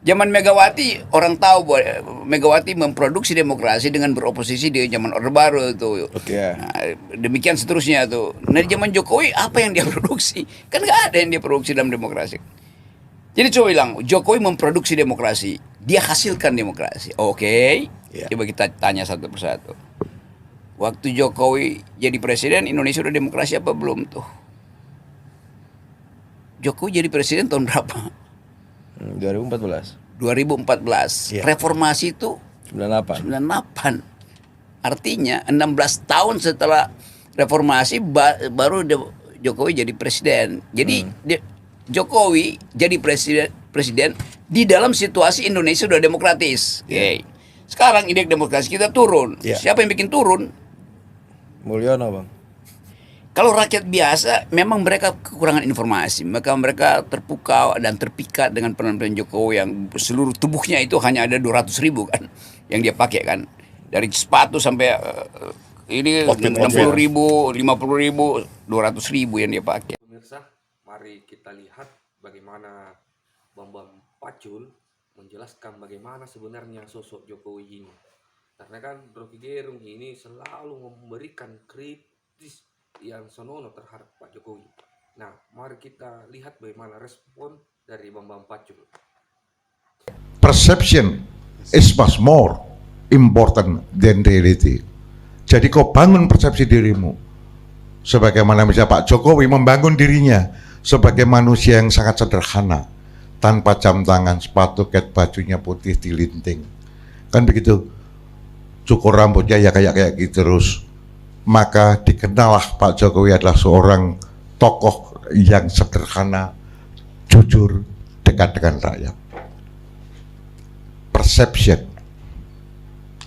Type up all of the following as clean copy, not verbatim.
Zaman Megawati, orang tahu bahwa Megawati memproduksi demokrasi dengan beroposisi di zaman Orde Baru itu. Nah, demikian seterusnya tuh. Nah di zaman Jokowi apa yang dia produksi? Kan nggak ada yang dia produksi dalam demokrasi. Jadi coba bilang, Jokowi memproduksi demokrasi, dia hasilkan demokrasi. Oke, coba kita tanya satu persatu. Waktu Jokowi jadi presiden, Indonesia udah demokrasi apa belum tuh? Jokowi jadi presiden tahun berapa? 2014. 2014. Reformasi itu 98. 98. Artinya 16 tahun setelah reformasi baru Jokowi jadi presiden. Jadi Jokowi jadi presiden di dalam situasi Indonesia sudah demokratis. Sekarang indeks demokrasi kita turun. Siapa yang bikin turun? Mulyono, Bang. Kalau rakyat biasa, memang mereka kekurangan informasi. Mereka terpukau dan terpikat dengan penampilan Jokowi yang seluruh tubuhnya itu hanya ada 200.000 kan, yang dia pakai kan, dari sepatu sampai ini 60.000, 50.000, 200.000 yang dia pakai. Pemirsa, mari kita lihat bagaimana Bambang Pacul menjelaskan bagaimana sebenarnya sosok Jokowi ini. Karena kan Rocky Gerung ini selalu memberikan kritis yang senonoh terhadap Pak Jokowi. Nah, mari kita lihat bagaimana respon dari Bambang Pacul. Perception is much more important than reality. Jadi kau bangun persepsi dirimu. Sebagaimana misalnya Pak Jokowi membangun dirinya sebagai manusia yang sangat sederhana, tanpa jam tangan, sepatu, ket, bajunya putih dilinting. Kan begitu. Cukur rambutnya ya kayak gitu terus. Maka dikenallah Pak Jokowi adalah seorang tokoh yang sederhana, jujur, dekat dengan rakyat. Perception,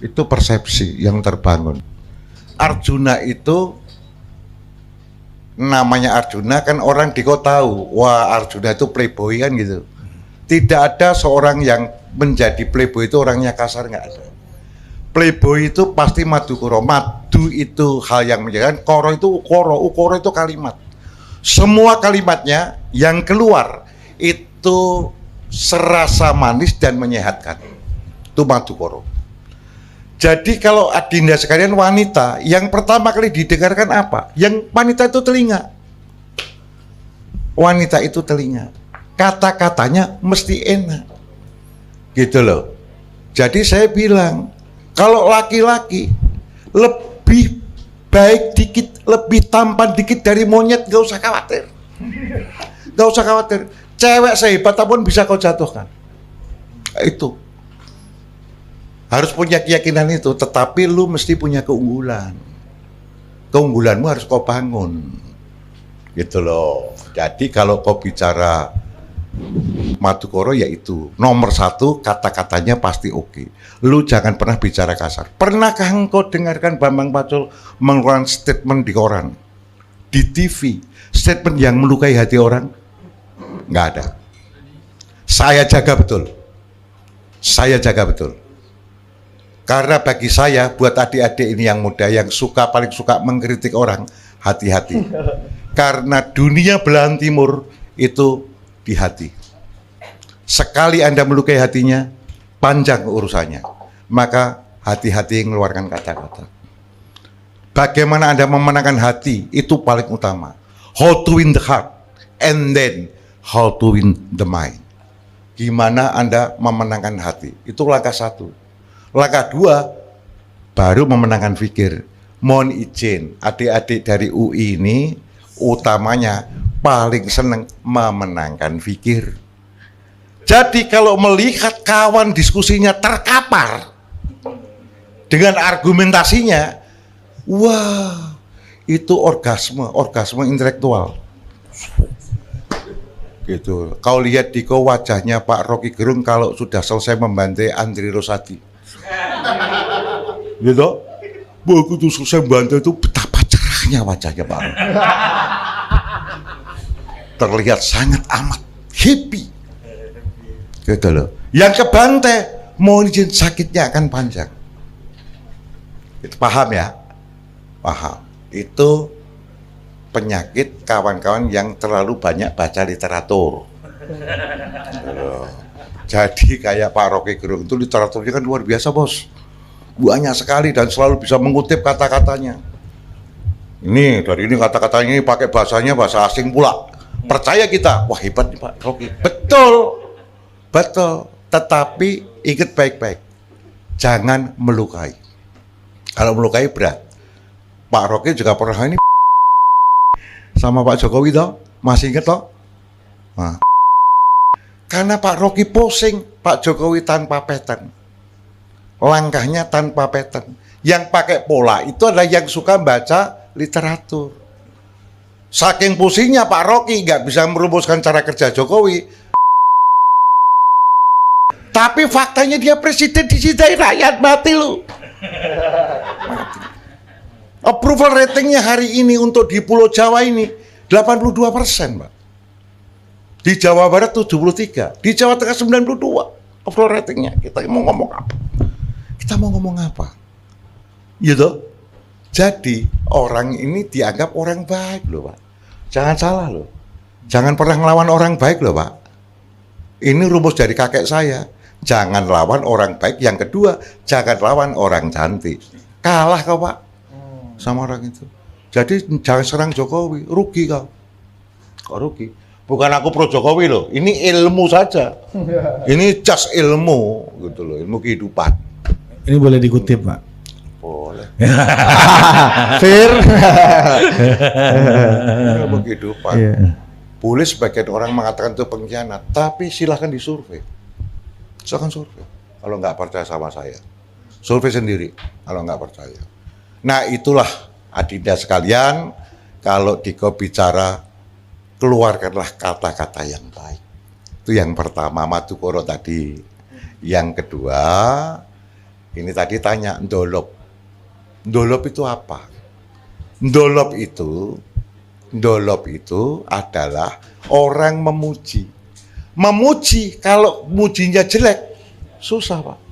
itu persepsi yang terbangun. Arjuna itu, namanya Arjuna kan orang di kota tahu, wah Arjuna itu playboy kan gitu. Tidak ada seorang yang menjadi playboy itu orangnya kasar, nggak ada. Playboy itu pasti madu koro. Madu itu hal yang menjadikan, koro itu ukoro. Ukoro itu kalimat. Semua kalimatnya yang keluar itu serasa manis dan menyehatkan. Itu madu koro. Jadi kalau adinda sekalian wanita, yang pertama kali didengarkan apa? Yang wanita itu telinga. Wanita itu telinga. Kata-katanya mesti enak. Gitu loh. Jadi saya bilang, kalau laki-laki lebih baik dikit, lebih tampan dikit dari monyet, gak usah khawatir. Gak usah khawatir. Cewek sehebat apapun bisa kau jatuhkan. Itu. Harus punya keyakinan itu, tetapi lu mesti punya keunggulan. Keunggulanmu harus kau bangun. Gitu loh. Jadi kalau kau bicara Madukoro yaitu nomor satu, kata-katanya pasti oke. Lu jangan pernah bicara kasar. Pernahkah engkau dengarkan Bambang Pacul mengeluarkan statement di koran, di TV, statement yang melukai hati orang? Nggak ada. Saya jaga betul. Saya jaga betul. Karena bagi saya, buat adik-adik ini yang muda, yang paling suka mengkritik orang, hati-hati. Karena dunia belahan timur itu di hati. Sekali Anda melukai hatinya, panjang urusannya. Maka hati-hati mengeluarkan kata-kata. Bagaimana Anda memenangkan hati, itu paling utama. How to win the heart, and then how to win the mind. Gimana Anda memenangkan hati, itu langkah satu. Langkah dua, baru memenangkan pikir. Mohon izin, adik-adik dari UI ini utamanya paling senang memenangkan pikir. Jadi kalau melihat kawan diskusinya terkapar dengan argumentasinya, wah, itu orgasme intelektual. Gitu. Kau lihat di wajahnya Pak Rocky Gerung kalau sudah selesai membantai Andri Rosadi. Gitu. Begitu selesai membantai itu betapa cerahnya wajahnya Pak Rocky. Terlihat sangat amat happy. Gitu loh. Yang kebantai, mohon izin sakitnya akan panjang. Itu paham ya? Paham. Itu penyakit kawan-kawan yang terlalu banyak baca literatur. Jadi kayak Pak Rocky Gerung itu literaturnya kan luar biasa, Bos. Banyak sekali dan selalu bisa mengutip kata-katanya. Ini dari ini kata-katanya ini pakai bahasanya bahasa asing pula. Percaya kita, wah hebat nih Pak Rocky. Betul, betul. Tetapi ingat baik-baik, jangan melukai. Kalau melukai berat. Pak Rocky juga pernah ini sama Pak Jokowi toh, masih ingat toh? Nah. Karena Pak Rocky posing, Pak Jokowi tanpa pattern. Langkahnya tanpa pattern. Yang pakai pola itu adalah yang suka baca literatur. Saking pusingnya Pak Rocky nggak bisa merumuskan cara kerja Jokowi. Tapi faktanya dia presiden dicintai rakyat, mati lu. Mati. Approval ratingnya hari ini untuk di Pulau Jawa ini 82%, Pak. Di Jawa Barat 73, di Jawa Tengah 92 approval ratingnya. Kita mau ngomong apa? Kita mau ngomong apa? Gitu. Jadi orang ini dianggap orang baik loh, Pak. Jangan salah loh. Jangan pernah ngelawan orang baik loh, Pak. Ini rumus dari kakek saya. Jangan lawan orang baik. Yang kedua, jangan lawan orang cantik. Kalah kau, Pak, sama orang itu. Jadi jangan serang Jokowi, rugi kau. Kok rugi? Bukan aku pro Jokowi loh. Ini ilmu saja. Ini just ilmu gitu loh, ilmu kehidupan. Ini boleh dikutip, Pak? Boleh. Fair. Ilmu kehidupan. Boleh sebagian orang mengatakan itu pengkhianat, tapi silahkan disurvei. Silahkan survei. Kalau nggak percaya sama saya, survei sendiri. Kalau nggak percaya. Nah itulah adinda sekalian, kalau Diko bicara, keluarkanlah kata-kata yang baik. Itu yang pertama, Madukoro tadi. Yang kedua, ini tadi tanya, ndolop. Ndolop itu apa? Ndolop itu adalah orang memuji. Memuji, kalau mujinya jelek, susah, Pak.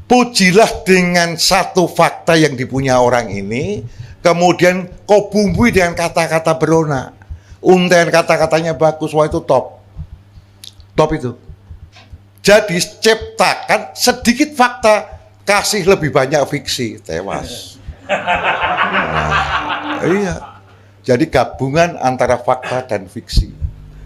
Pujilah dengan satu fakta yang dipunya orang ini, kemudian kau bumbui dengan kata-kata berona. Untayan kata-katanya bagus, wah itu top. Top itu. Jadi ciptakan sedikit fakta, kasih lebih banyak fiksi, tewas. Nah, iya. Jadi gabungan antara fakta dan fiksi.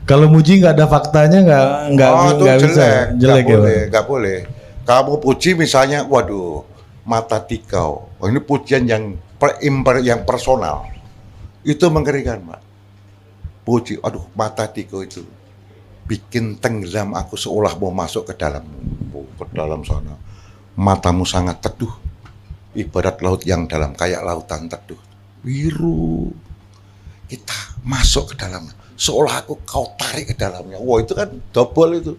Kalau muji nggak ada faktanya nggak bisa, jelek ya, nggak boleh. Kamu puji misalnya, waduh, mata tikau. Oh, ini pujian yang yang personal. Itu mengerikan, Pak. Puji, aduh, mata tikau itu bikin tenggelam aku seolah mau masuk ke dalam sana. Matamu sangat teduh, ibarat laut yang dalam, kayak lautan teduh, biru. Kita masuk ke dalamnya, seolah aku kau tarik ke dalamnya. Wah, itu kan double itu.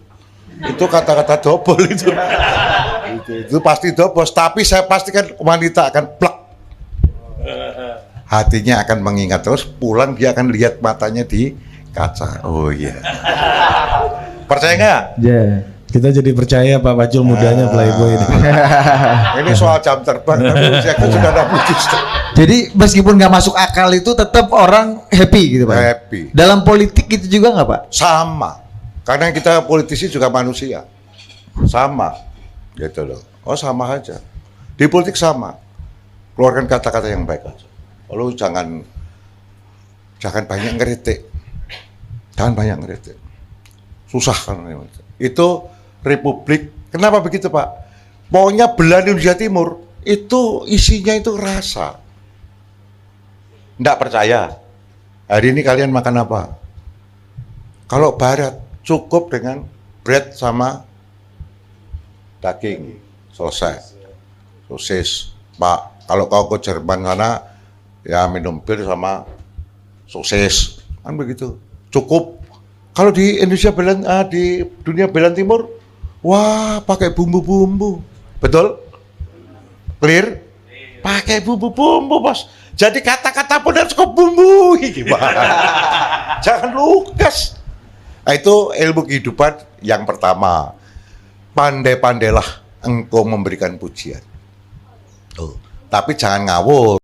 Itu kata-kata double itu. Itu pasti double. Tapi saya pastikan wanita akan plak. Hatinya akan mengingat terus, pulang dia akan lihat matanya di kaca. Oh iya. Percaya nggak? Ya, kita jadi percaya Pak Pacul mudanya playboy ini. Ini soal jam terbang, tapi usiaku sudah 60. Jadi meskipun nggak masuk akal itu tetap orang happy gitu, Pak? Happy. Dalam politik itu juga nggak, Pak? Sama. Karena kita politisi juga manusia. Sama. Gitu loh. Oh sama aja. Di politik sama. Keluarkan kata-kata yang baik aja. Lalu jangan banyak ngeritik. Jangan banyak ngeritik. Susah kan. Itu republik. Kenapa begitu, Pak? Pokoknya belahan Indonesia Timur itu isinya itu rasa. Nggak percaya. Hari ini kalian makan apa? Kalau Barat cukup dengan bread sama daging, selesai. Sosis, Pak. Kalau kau ke Jerman sana, ya minum bir sama sosis, kan begitu. Cukup. Kalau di Indonesia di dunia belahan timur, wah pakai bumbu-bumbu, betul? Clear? Pakai bumbu-bumbu, Bos. Jadi kata-kata pun harus kau bumbui, gimana? Jangan lugas. Nah, itu ilmu kehidupan yang pertama. Pandai-pandailah engkau memberikan pujian. Tapi jangan ngawur.